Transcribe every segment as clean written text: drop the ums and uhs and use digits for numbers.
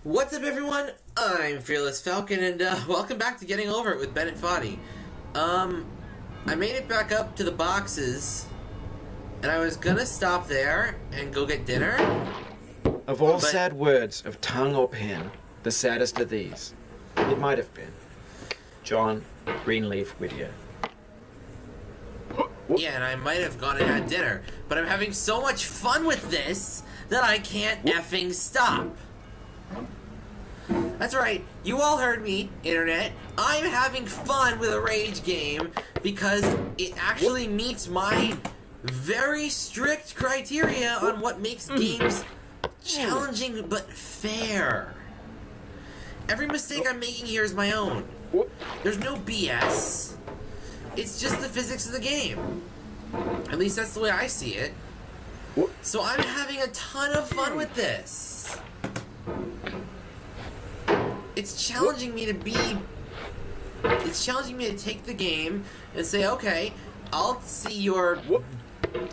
What's up, everyone? I'm Fearless Falcon, and welcome back to Getting Over It with Ben and Foddy. I made it back up to the boxes, and I was gonna stop there and go get dinner. Of all sad words of tongue or pen, the saddest are these. It might have been. John Greenleaf Whittier. Yeah, and I might have gone and had dinner, but I'm having so much fun with this that I can't effing stop. That's right, you all heard me, Internet. I'm having fun with a rage game because it actually meets my very strict criteria on what makes games challenging but fair. Every mistake I'm making here is my own. There's no BS. It's just the physics of the game. At least that's the way I see it. So I'm having a ton of fun with this. It's challenging me to take the game and say, okay, I'll see your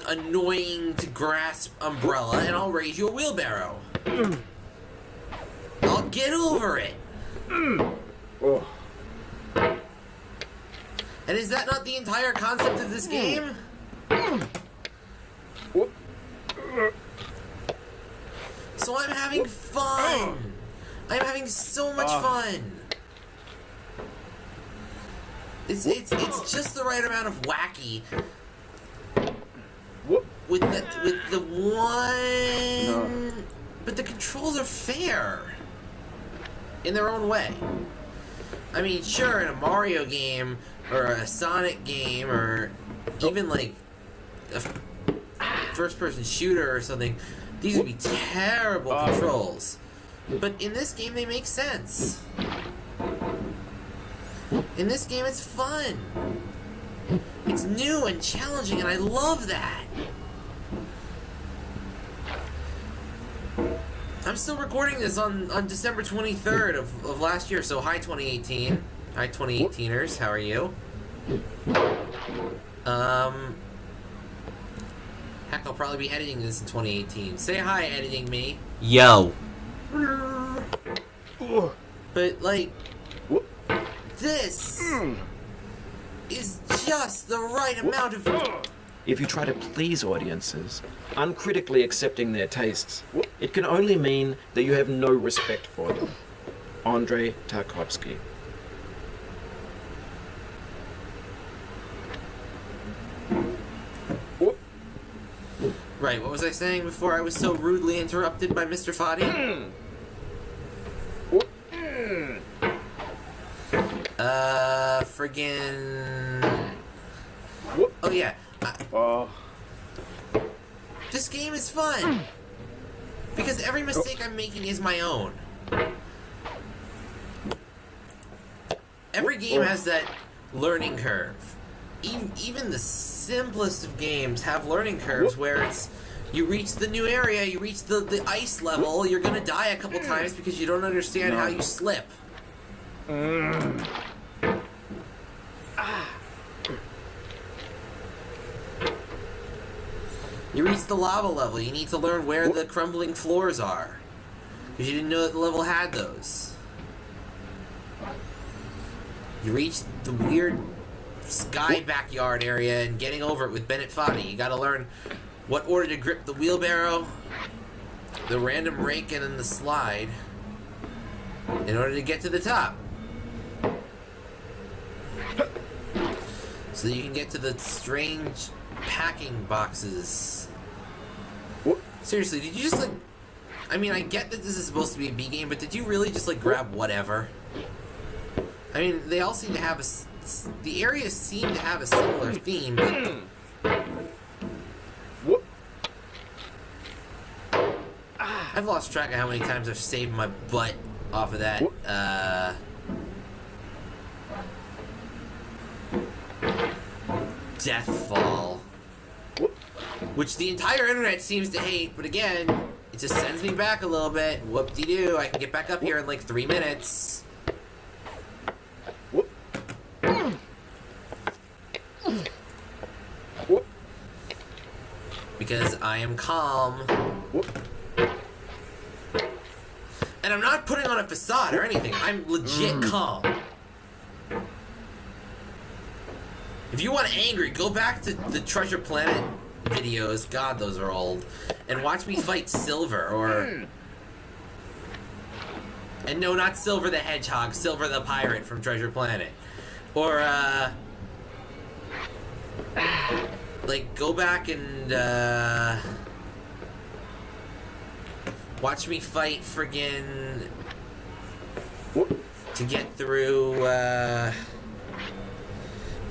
annoying to grasp umbrella and I'll raise you a wheelbarrow. I'll get over it. And is that not the entire concept of this game? So I'm having fun. I'm having so much fun. It's just the right amount of wacky. With the one, but the controls are fair in their own way. I mean, sure, in a Mario game or a Sonic game or even like a first-person shooter or something, these would be terrible controls. But in this game, they make sense. In this game, it's fun. It's new and challenging, and I love that. I'm still recording this on December 23rd of last year, so hi 2018. Hi 2018ers, how are you? Heck, I'll probably be editing this in 2018. Say hi, editing me. Yo. But, like, this is just the right amount of... If you try to please audiences, uncritically accepting their tastes, it can only mean that you have no respect for them. Andrei Tarkovsky. Right, what was I saying before I was so rudely interrupted by Mr. Foddy? Friggin... Oh yeah. This game is fun. Because every mistake I'm making is my own. Every game has that learning curve. Even the simplest of games have learning curves where it's you reach the new area, you reach the ice level, you're gonna die a couple times because you don't understand how you slip. You reach the lava level, you need to learn where the crumbling floors are. Because you didn't know that the level had those. You reach the weird sky backyard area and Getting Over It with Bennett Foddy. You gotta learn what order to grip the wheelbarrow, the random rake, and then the slide in order to get to the top. So that you can get to the strange packing boxes. Seriously, did you just like... I mean, I get that this is supposed to be a B game, but did you really just like grab whatever? I mean, they all seem to have a... The areas seem to have a similar theme, but... I've lost track of how many times I've saved my butt off of that, Deathfall. Which the entire internet seems to hate, but again, it just sends me back a little bit. Whoop-de-doo, I can get back up here in like 3 minutes. Because I am calm. And I'm not putting on a facade or anything. I'm legit calm. If you want angry, go back to the Treasure Planet videos. God, those are old. And watch me fight Silver, or... And no, not Silver the Hedgehog. Silver the Pirate from Treasure Planet. Or, like, go back and, watch me fight friggin... To get through,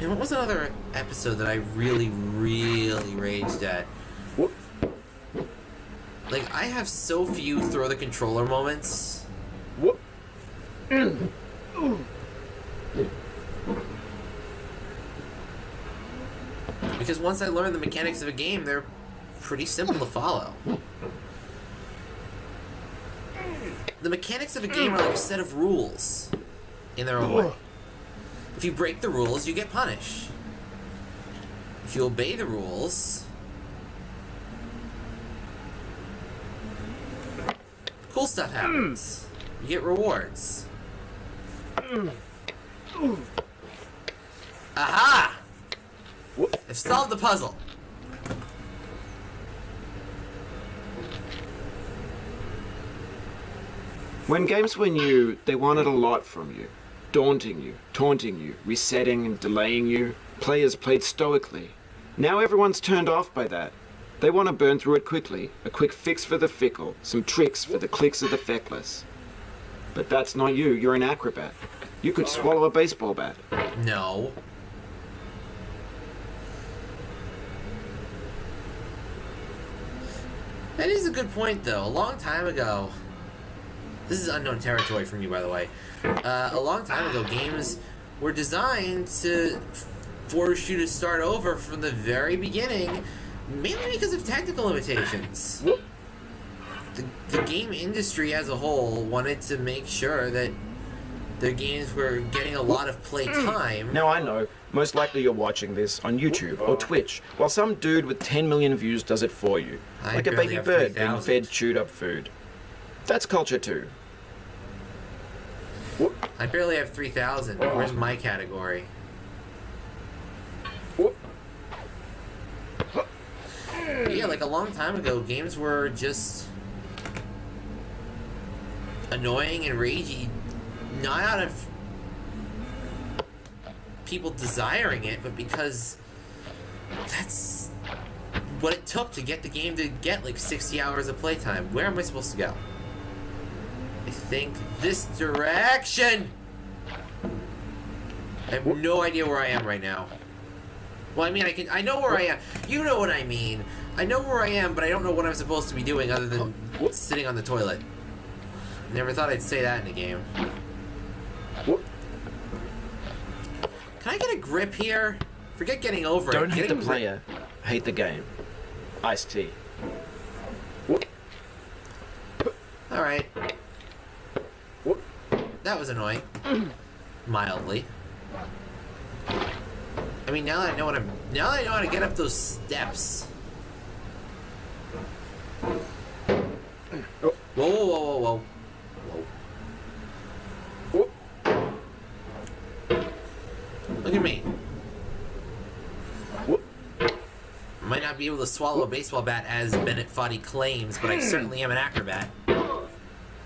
Man, what was another episode that I really, really raged at? Like, I have so few throw the controller moments. Because once I learn the mechanics of a game, they're pretty simple to follow. The mechanics of a game are like a set of rules in their own way. If you break the rules, you get punished. If you obey the rules, cool stuff happens. You get rewards. Aha! I've solved the puzzle. When games were new, they wanted a lot from you. Daunting you, taunting you, resetting and delaying you. Players played stoically. Now everyone's turned off by that. They want to burn through it quickly. A quick fix for the fickle. Some tricks for the clicks of the feckless. But that's not you. You're an acrobat. You could swallow a baseball bat. No. That is a good point, though. A long time ago... This is unknown territory for me, by the way. A long time ago, games were designed to force you to start over from the very beginning, mainly because of technical limitations. The game industry as a whole wanted to make sure that their games were getting a lot of play time. Now I know, most likely you're watching this on YouTube or Twitch, while some dude with 10 million views does it for you. Like a baby bird being fed chewed up food. That's culture too. I barely have 3,000. Where's my category? Yeah, like a long time ago, games were just annoying and ragey, not out of people desiring it, but because that's what it took to get the game to get like 60 hours of playtime. Where am I supposed to go? I think this direction! I have no idea where I am right now. Well, I mean, I know where I am. You know what I mean. I know where I am, but I don't know what I'm supposed to be doing other than sitting on the toilet. Never thought I'd say that in a game. Can I get a grip here? Forget getting over it. Don't hate the player, hate the game. Iced tea. Alright. That was annoying. Mildly. I mean, now that I know how to get up those steps. Whoa, whoa, whoa, whoa, whoa. Look at me. Might not be able to swallow a baseball bat as Bennett Foddy claims, but I certainly am an acrobat.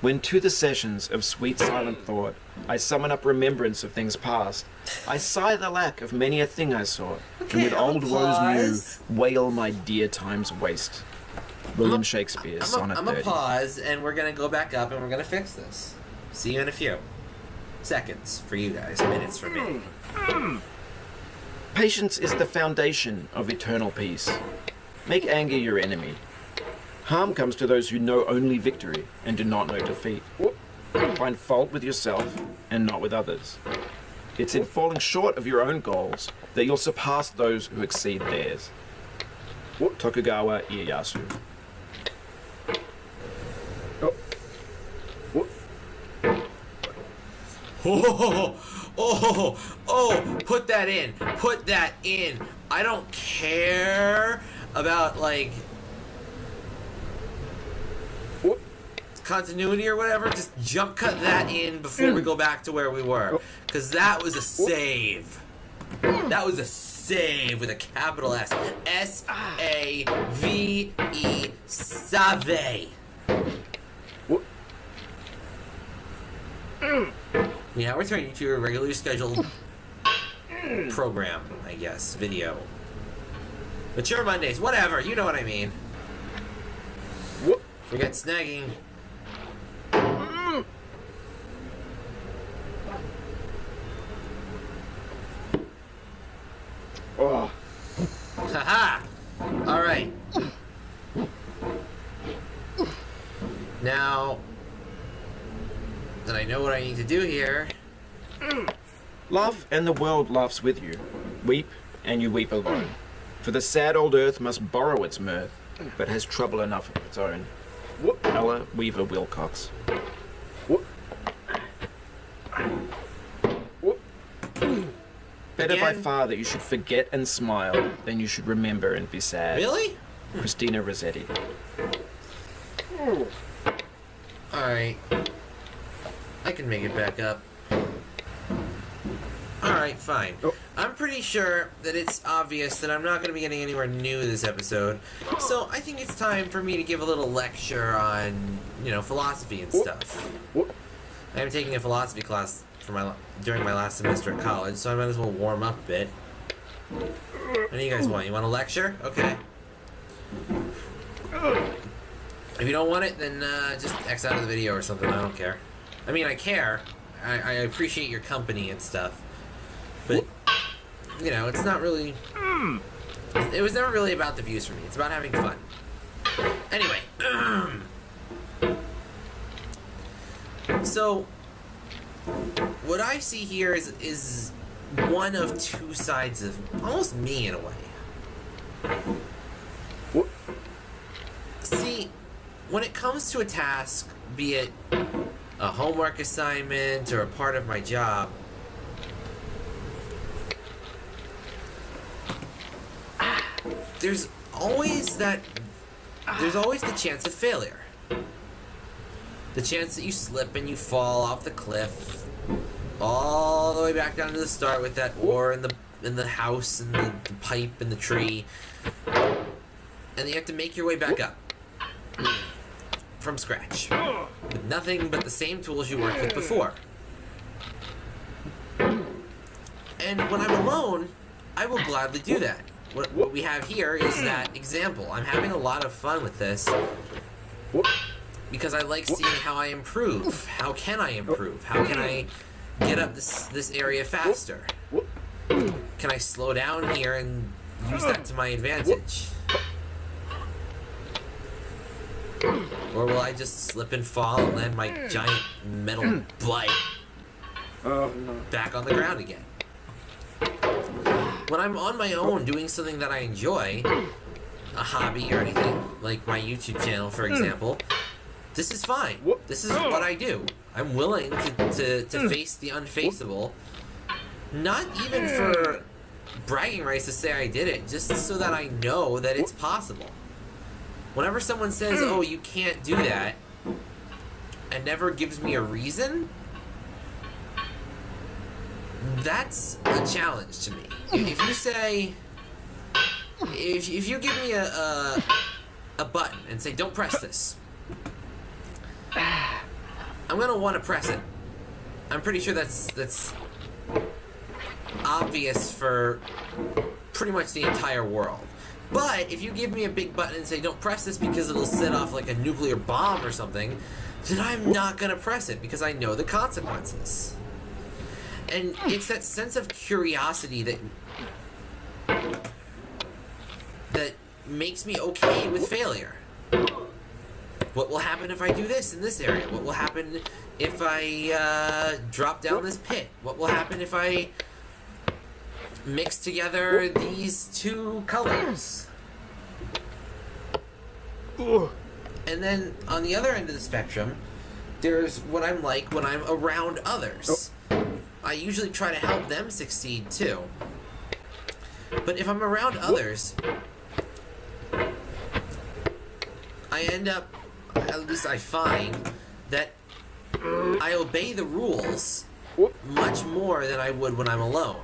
When to the sessions of sweet silent thought I summon up remembrance of things past, I sigh the lack of many a thing I saw, and with old woes new, wail my dear time's waste. William Shakespeare, Sonnet 30. I'm gonna pause, and we're gonna go back up, and we're gonna fix this. See you in a few seconds for you guys, minutes for me. Patience is the foundation of eternal peace. Make anger your enemy. Harm comes to those who know only victory and do not know defeat. Find fault with yourself and not with others. It's in falling short of your own goals that you'll surpass those who exceed theirs. Tokugawa Ieyasu. Oh, put that in. Put that in. I don't care about, like... continuity or whatever, just jump cut that in before we go back to where we were. Because that was a save. That was a save with a capital S. S-A-V-E, save. We now return to your regularly scheduled program, I guess, video. Mature Mondays, whatever, you know what I mean. Forget snagging. Oh. Haha! Alright. Now that I know what I need to do here. Laugh, and the world laughs with you. Weep, and you weep alone. For the sad old earth must borrow its mirth, but has trouble enough of its own. Ella Weaver Wilcox. Better by Again? far that you should forget and smile than you should remember and be sad. Really? Christina Rossetti. Alright. I can make it back up. Alright, fine. I'm pretty sure that it's obvious that I'm not going to be getting anywhere new this episode, so I think it's time for me to give a little lecture on, philosophy and stuff. I am taking a philosophy class during my last semester at college, so I might as well warm up a bit. What do you guys want? You want a lecture? Okay. If you don't want it, then just X out of the video or something. I don't care. I mean, I care. I appreciate your company and stuff. But, it's not really... It was never really about the views for me. It's about having fun. Anyway. So, what I see here is one of two sides of almost me in a way. See, when it comes to a task, be it a homework assignment or a part of my job, there's always the chance of failure. The chance that you slip and you fall off the cliff all the way back down to the start with that ore in the house and the pipe and the tree. And you have to make your way back up from scratch with nothing but the same tools you worked with before. And when I'm alone, I will gladly do that. What we have here is that example. I'm having a lot of fun with this because I like seeing how I improve. How can I improve? How can I get up this area faster? Can I slow down here and use that to my advantage? Or will I just slip and fall and land my giant metal butt back on the ground again? When I'm on my own doing something that I enjoy, a hobby or anything, like my YouTube channel, for example, this is fine. This is what I do. I'm willing to face the unfaceable, not even for bragging rights to say I did it, just so that I know that it's possible. Whenever someone says, oh, you can't do that, and never gives me a reason, that's a challenge to me. If you say, if you give me a button and say, don't press this, I'm gonna want to press it. I'm pretty sure that's obvious for pretty much the entire world. But if you give me a big button and say, don't press this because it'll set off like a nuclear bomb or something, then I'm not gonna press it because I know the consequences. And it's that sense of curiosity that makes me okay with failure. What will happen if I do this in this area? What will happen if I drop down this pit? What will happen if I mix together these two colors? And then on the other end of the spectrum, there's what I'm like when I'm around others. I usually try to help them succeed too. But if I'm around others, I end up at least I find, that I obey the rules much more than I would when I'm alone.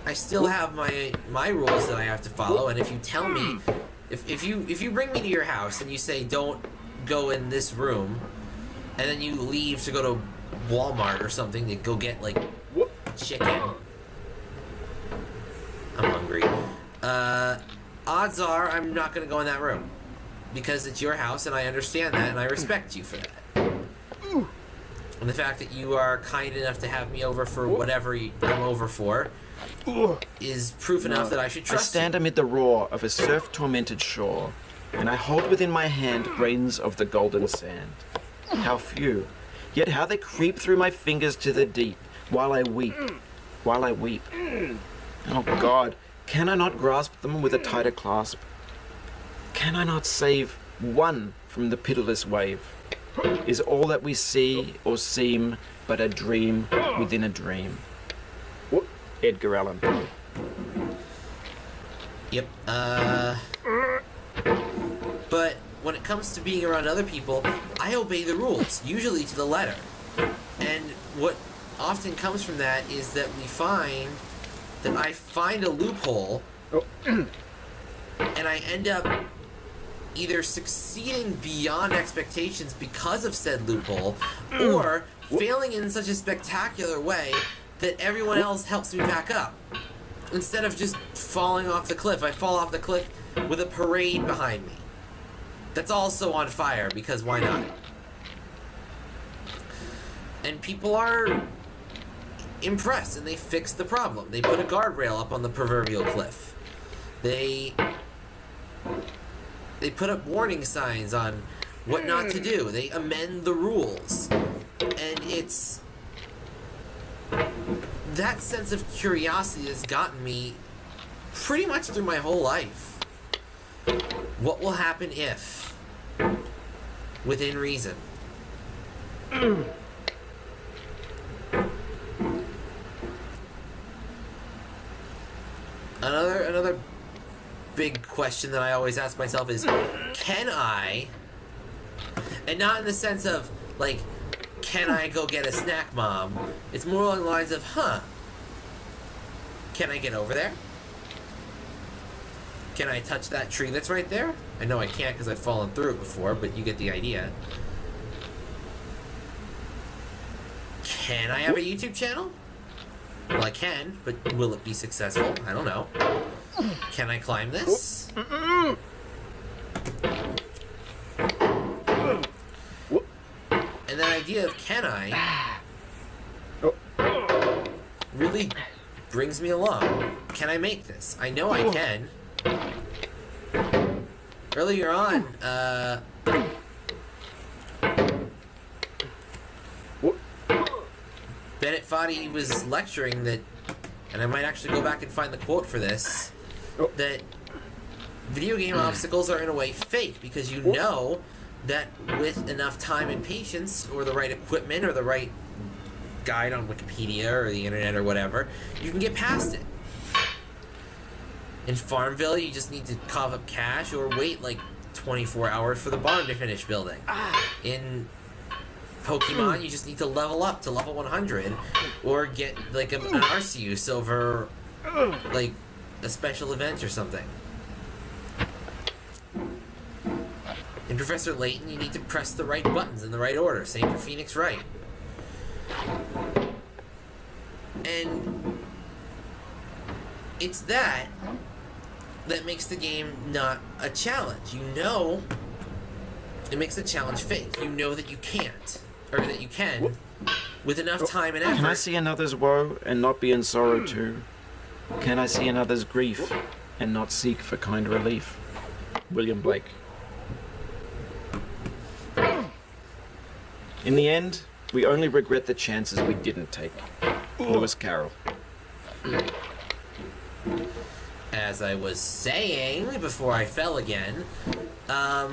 I still have my rules that I have to follow, and if you tell me, if you bring me to your house and you say don't go in this room, and then you leave to go to Walmart or something to go get like chicken, I'm hungry. Odds are I'm not gonna go in that room because it's your house, and I understand that, and I respect you for that. And the fact that you are kind enough to have me over for whatever I'm over for is proof enough that I should I trust stand you. amid the roar of a surf-tormented shore, and I hold within my hand grains of the golden sand. How few, yet how they creep through my fingers to the deep, while I weep, while I weep. Oh God, can I not grasp them with a tighter clasp? Can I not save one from the pitiless wave? Is all that we see or seem but a dream within a dream? Edgar Allan. Yep. But when it comes to being around other people, I obey the rules, usually to the letter. And what often comes from that is that I find a loophole, and I end up either succeeding beyond expectations because of said loophole, or failing in such a spectacular way that everyone else helps me back up. Instead of just falling off the cliff, I fall off the cliff with a parade behind me that's also on fire, because why not? And people are impressed, and they fix the problem. They put a guardrail up on the proverbial cliff. They put up warning signs on what not to do. They amend the rules. And it's that sense of curiosity has gotten me pretty much through my whole life. What will happen if? Within reason. Another big question that I always ask myself is, can I, and not in the sense of, like, can I go get a snack, Mom? It's more along the lines of, can I get over there? Can I touch that tree that's right there? I know I can't because I've fallen through it before, but you get the idea. Can I have a YouTube channel? Well, I can, but will it be successful? I don't know. Can I climb this? And that idea of can I really brings me along. Can I make this? I know I can. Earlier on, Bennett Foddy was lecturing that, and I might actually go back and find the quote for this, that video game obstacles are in a way fake, because you know that with enough time and patience, or the right equipment, or the right guide on Wikipedia or the internet or whatever, you can get past it. In Farmville, you just need to cough up cash or wait like 24 hours for the barn to finish building. In Pokemon, you just need to level up to level 100 or get like an Arceus over like a special event or something. In Professor Layton, you need to press the right buttons in the right order. Same for Phoenix Wright. And it's that makes the game not a challenge. You know, it makes the challenge fake. You know that you can't, or that you can, with enough time and effort. Can I see another's woe and not be in sorrow too? Can I see another's grief and not seek for kind relief? William Blake. In the end, we only regret the chances we didn't take. Lewis Carroll. As I was saying before I fell again, but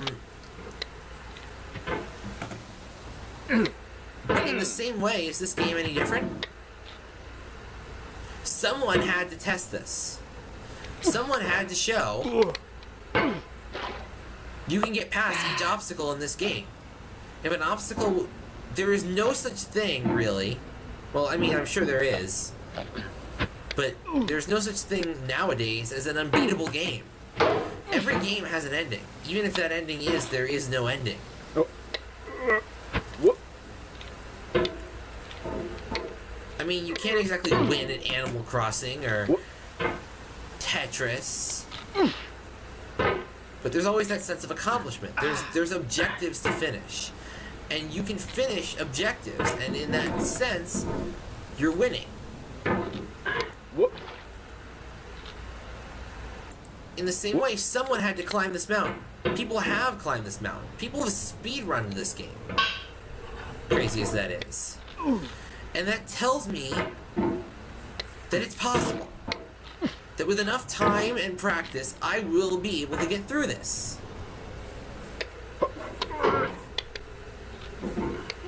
in the same way, is this game any different? Someone had to test this. Someone had to show you can get past each obstacle in this game. If an obstacle... There is no such thing, really. Well, I mean, I'm sure there is. But there's no such thing nowadays as an unbeatable game. Every game has an ending. Even if that ending is, there is no ending. I mean, you can't exactly win at Animal Crossing or Tetris. But there's always that sense of accomplishment. There's objectives to finish. And you can finish objectives, and in that sense, you're winning. In the same way, someone had to climb this mountain. People have climbed this mountain. People have speedrun this game. Crazy as that is. And that tells me that it's possible. That with enough time and practice, I will be able to get through this.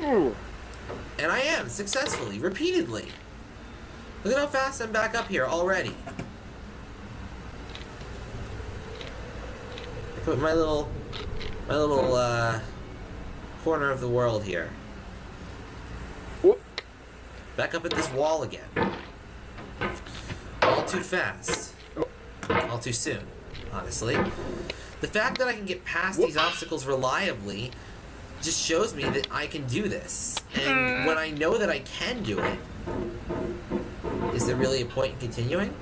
And I am, successfully, repeatedly. Look at how fast I'm back up here already. I put my little corner of the world here. Back up at this wall again. All too fast. All too soon, honestly. The fact that I can get past these obstacles reliably just shows me that I can do this. And when I know that I can do it, is there really a point in continuing?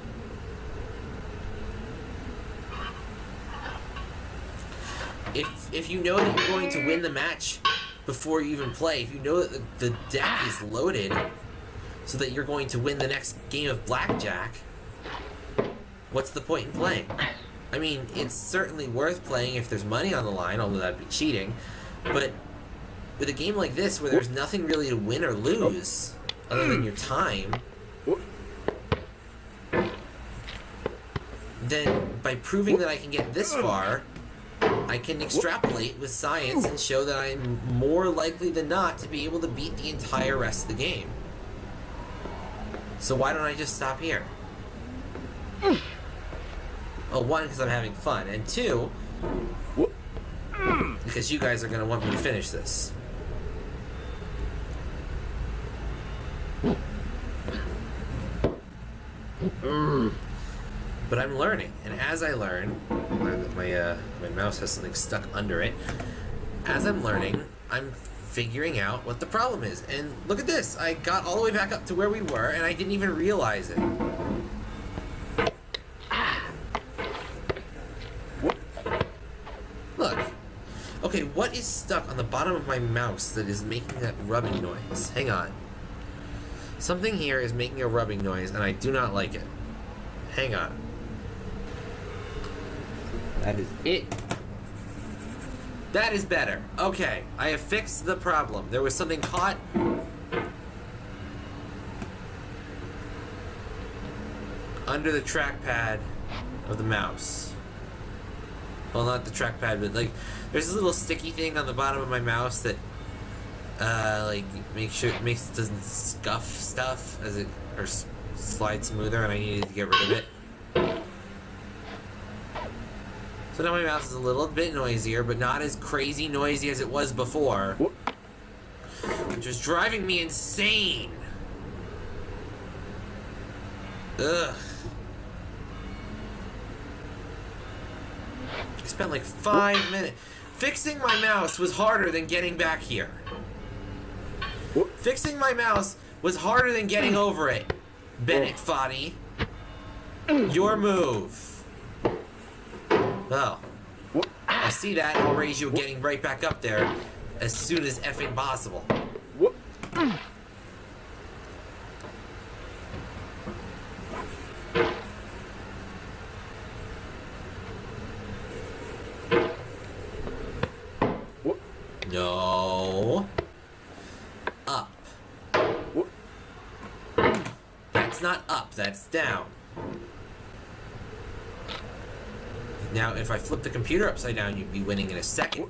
If you know that you're going to win the match before you even play, if you know that the deck is loaded so that you're going to win the next game of blackjack, what's the point in playing? I mean, it's certainly worth playing if there's money on the line, although that'd be cheating. But with a game like this, where there's nothing really to win or lose other than your time, then by proving that I can get this far, I can extrapolate with science and show that I'm more likely than not to be able to beat the entire rest of the game. So why don't I just stop here? Well, one, because I'm having fun, and two, because you guys are going to want me to finish this. But I'm learning, and as I learn, my mouse has something stuck under it. As I'm learning, I'm figuring out what the problem is. And look at this, I got all the way back up to where we were, and I didn't even realize it. Look. Okay, what is stuck on the bottom of my mouse that is making that rubbing noise? Hang on. Something here is making a rubbing noise, and I do not like it. Hang on. That is it. That is better. Okay, I have fixed the problem. There was something caught under the trackpad of the mouse. Well, not the trackpad, but like there's this little sticky thing on the bottom of my mouse that like makes it doesn't scuff stuff as it or slide smoother, and I needed to get rid of it. So now my mouse is a little bit noisier, but not as crazy noisy as it was before, which was driving me insane. Ugh. I spent like 5 minutes. Fixing my mouse was harder than getting back here. Fixing my mouse was harder than getting over it. Bennett Foddy. Your move. Well, I see that, and I'll raise you getting right back up there as soon as effing possible. No. Up. That's not up, that's down. Now, if I flip the computer upside down, you'd be winning in a second.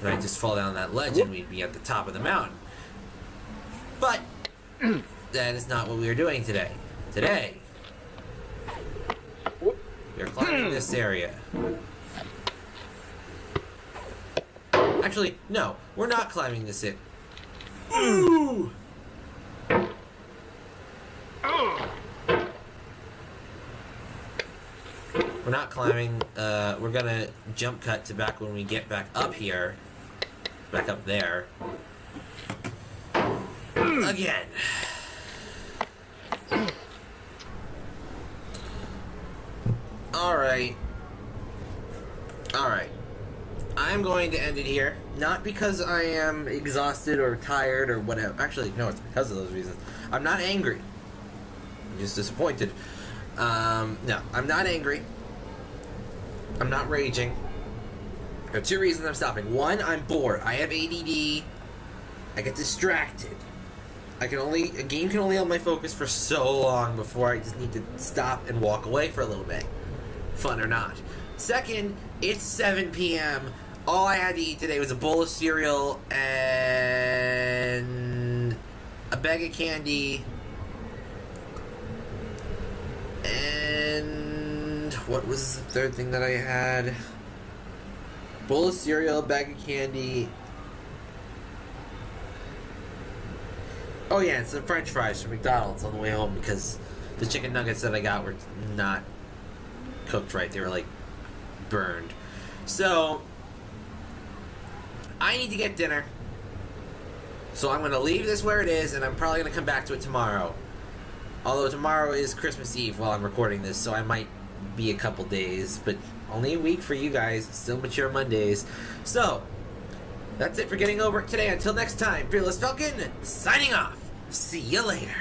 And I'd just fall down that ledge and we'd be at the top of the mountain. But that is not what we are doing today. Today, we're climbing this area. Actually, no, we're not climbing this in. Ooh! We're not climbing. We're gonna jump cut to back when we get back up here. Back up there. Again. Alright. Alright. I'm going to end it here. Not because I am exhausted or tired or whatever. Actually, no, it's because of those reasons. I'm not angry. I'm just disappointed. No, I'm not angry. I'm not raging. There are two reasons I'm stopping. One, I'm bored. I have ADD. I get distracted. A game can only hold my focus for so long before I just need to stop and walk away for a little bit. Fun or not. Second, it's 7 p.m. All I had to eat today was a bowl of cereal and a bag of candy and what was the third thing that I had? Bowl of cereal, bag of candy. Oh yeah, and some French fries from McDonald's on the way home because the chicken nuggets that I got were not cooked right. They were like burned. So I need to get dinner. So I'm going to leave this where it is, and I'm probably going to come back to it tomorrow. Although tomorrow is Christmas Eve while I'm recording this, so I might be a couple days, but only a week for you guys. Still mature Mondays. So that's it for getting over it today. Until next time, Fearless Falcon signing off. See you later.